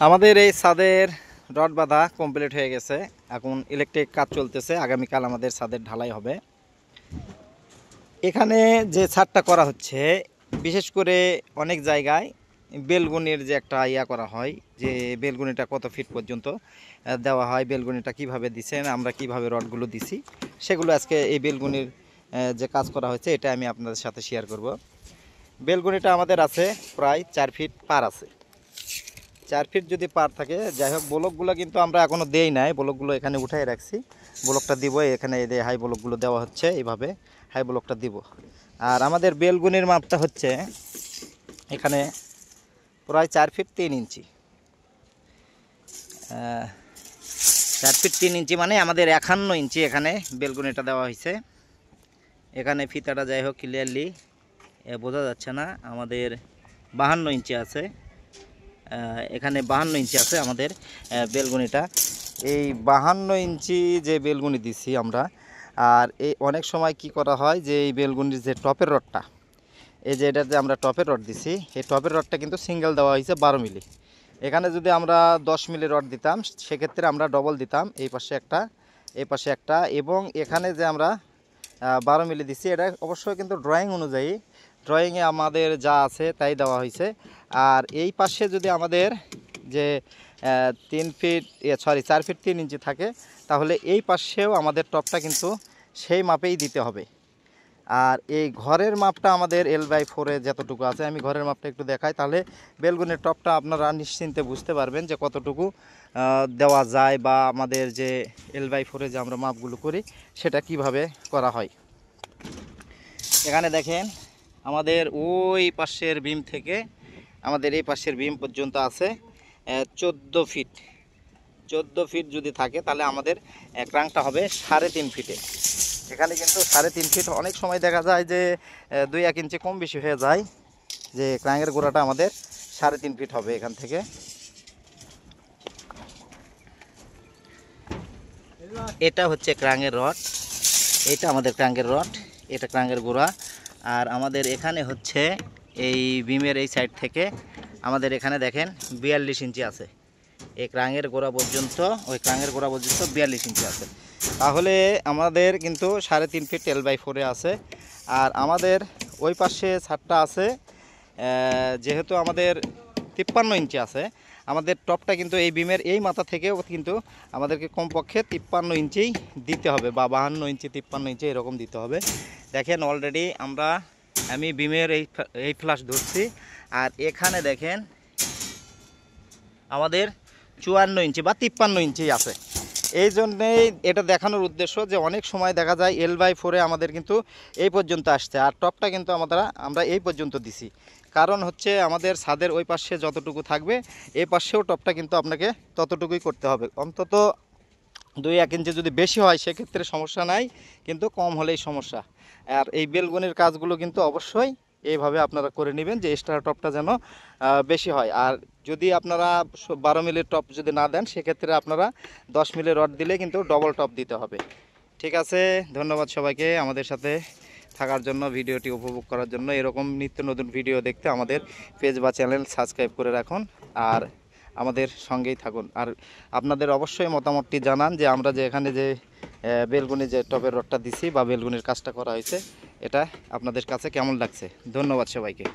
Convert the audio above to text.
আমাদের এই ছাদের রড বাঁধা কমপ্লিট হয়ে গেছে। এখন ইলেকট্রিক কাজ চলতেছে। আগামীকাল আমাদের ছাদের ঢালাই হবে। এখানে যে ছাদটা করা হচ্ছে, বিশেষ করে অনেক জায়গায় বেলগুনির যে একটা করা হয়, যে বেলগুনিটা কত ফিট পর্যন্ত দেওয়া হয়, বেলগুনিটা কিভাবে দিচ্ছেন, আমরা কিভাবে রডগুলো দিছি, সেগুলো আজকে এই বেলগুনির যে কাজ করা হয়েছে এটা আমি আপনাদের সাথে শেয়ার করব। বেলগুনিটা আমাদের আছে প্রায় 4 ফিট পার আছে। 4 ফিট যদি পার থাকে, যাই হোক ব্লকগুলো কিন্তু আমরা এখনও দেই নাই, ব্লকগুলো এখানে উঠাই রাখছি। ব্লকটা দিব এখানে, এই যে হাই ব্লকগুলো দেওয়া হচ্ছে, এইভাবে হাই ব্লকটা দিব। আর আমাদের বেলগুনির মাপটা হচ্ছে এখানে প্রায় 4 ফিট 3 ইঞ্চি। 4 ফিট 3 ইঞ্চি মানে আমাদের 51 ইঞ্চি এখানে বেলগুনিটা দেওয়া হয়েছে। এখানে ফিতাটা যাই হোক ক্লিয়ারলি বোঝা যাচ্ছে না, আমাদের 52 ইঞ্চি আছে। এখানে 52 ইঞ্চি আছে আমাদের বেলগুনিটা। এই 52 ইঞ্চি যে বেলগুনি দিছি আমরা, আর এই অনেক সময় কি করা হয় যে এই বেলগুনির যে টপের রডটা, এই যে এটা যে আমরা টপের রড দিছি, এই টপের রডটা কিন্তু সিঙ্গেল দেওয়া হয়েছে 12 মিলি। এখানে যদি আমরা 10 মিলি রড দিতাম সেক্ষেত্রে আমরা ডবল দিতাম, এই পাশে একটা এই পাশে একটা, এবং এখানে যে আমরা 12 মিলি দিচ্ছি এটা অবশ্যই কিন্তু ড্রয়িং অনুযায়ী, ড্রয়িংয়ে আমাদের যা আছে তাই দেওয়া হয়েছে। আর এই পাশে যদি আমাদের যে 4 ফিট 3 ইঞ্চি থাকে, তাহলে এই পাশেও আমাদের টপটা কিন্তু সেই মাপেই দিতে হবে। আর এই ঘরের মাপটা আমাদের L/4 যতটুকু আছে, আমি ঘরের মাপটা একটু দেখাই, তাহলে বেলগুনির টপটা আপনারা নিশ্চিন্তে বুঝতে পারবেন যে কতটুকু দেওয়া যায়, বা আমাদের যে L/4 যে আমরা মাপগুলো করি সেটা কিভাবে করা হয়। এখানে দেখেন আমাদের ওই পাশের বিম থেকে আমাদের এই পাশের বিম পর্যন্ত আছে 14 ফিট। 14 ফিট যদি থাকে তাহলে আমাদের ক্রাঙ্কটা হবে 3.5 ফিটে। এখানে কিন্তু 3.5 ফিট, অনেক সময় দেখা যায় যে 2-1 ইঞ্চি কম বেশি হয়ে যায়, যে ক্রাঙ্কের গোড়াটা আমাদের 3.5 ফিট হবে এখান থেকে। এটা হচ্ছে ক্রাঙ্কের রড, এটা আমাদের ক্রাঙ্কের রড, এটা ক্রাঙ্কের গোড়া। আর আমাদের এখানে হচ্ছে এই বিমের এই সাইড থেকে আমাদের এখানে দেখেন 42 ইঞ্চি আছে। এই ক্রাঙ্কের গোড়া পর্যন্ত, ওই ক্রাঙ্কের গোড়া পর্যন্ত 42 ইঞ্চি আছে। তাহলে আমাদের কিন্তু 3.5 ফিট L/4 আছে। আর আমাদের ওই পাশে ছাদটা আছে, যেহেতু আমাদের 53 ইঞ্চি আছে, আমাদের টপটা কিন্তু এই বিমের এই মাথা থেকেও কিন্তু আমাদেরকে কমপক্ষে 53 ইঞ্চি দিতে হবে, বা 52 ইঞ্চি 53 ইঞ্চি এরকম দিতে হবে। দেখেন অলরেডি আমি বিমের এই ফ্লাশ ধরছি, আর এখানে দেখেন আমাদের 54 ইঞ্চি বা 53 ইঞ্চি আছে। এই জন্যেই এটা দেখানোর উদ্দেশ্য যে অনেক সময় দেখা যায় L/4 আমাদের কিন্তু এই পর্যন্ত আসছে, আর টপটা কিন্তু আমরা এই পর্যন্ত দিছি। কারণ হচ্ছে আমাদের ছাদের ওই পাশে যতটুকু থাকবে এই পাশেও টপটা কিন্তু আপনাকে ততটুকুই করতে হবে। অন্তত 2-1 ইঞ্চি যদি বেশি হয় সেক্ষেত্রে সমস্যা নাই, কিন্তু কম হলেই সমস্যা। আর এই বেলগুনির কাজগুলো কিন্তু অবশ্যই এইভাবে আপনারা করে নেবেন যে এক্সট্রা টপটা যেন বেশি হয়। আর যদি আপনারা 12 মিলির টপ যদি না দেন সেক্ষেত্রে আপনারা 10 মিলির রড দিলে কিন্তু ডবল টপ দিতে হবে। ঠিক আছে, ধন্যবাদ সবাইকে আমাদের সাথে থাকার জন্য, ভিডিওটি উপভোগ করার জন্য। এরকম নিত্য নতুন ভিডিও দেখতে আমাদের পেজ বা চ্যানেল সাবস্ক্রাইব করে রাখুন, আর আমাদের সঙ্গেই থাকুন। আর আপনাদের অবশ্যই মতামতটি জানান যে আমরা যে এখানে যে বেলগুনি যে টপের রডটা দিছি বা বেলগুনির কাজটা করা হয়েছে, এটা আপনাদের কাছে কেমন লাগছে। ধন্যবাদ সবাইকে।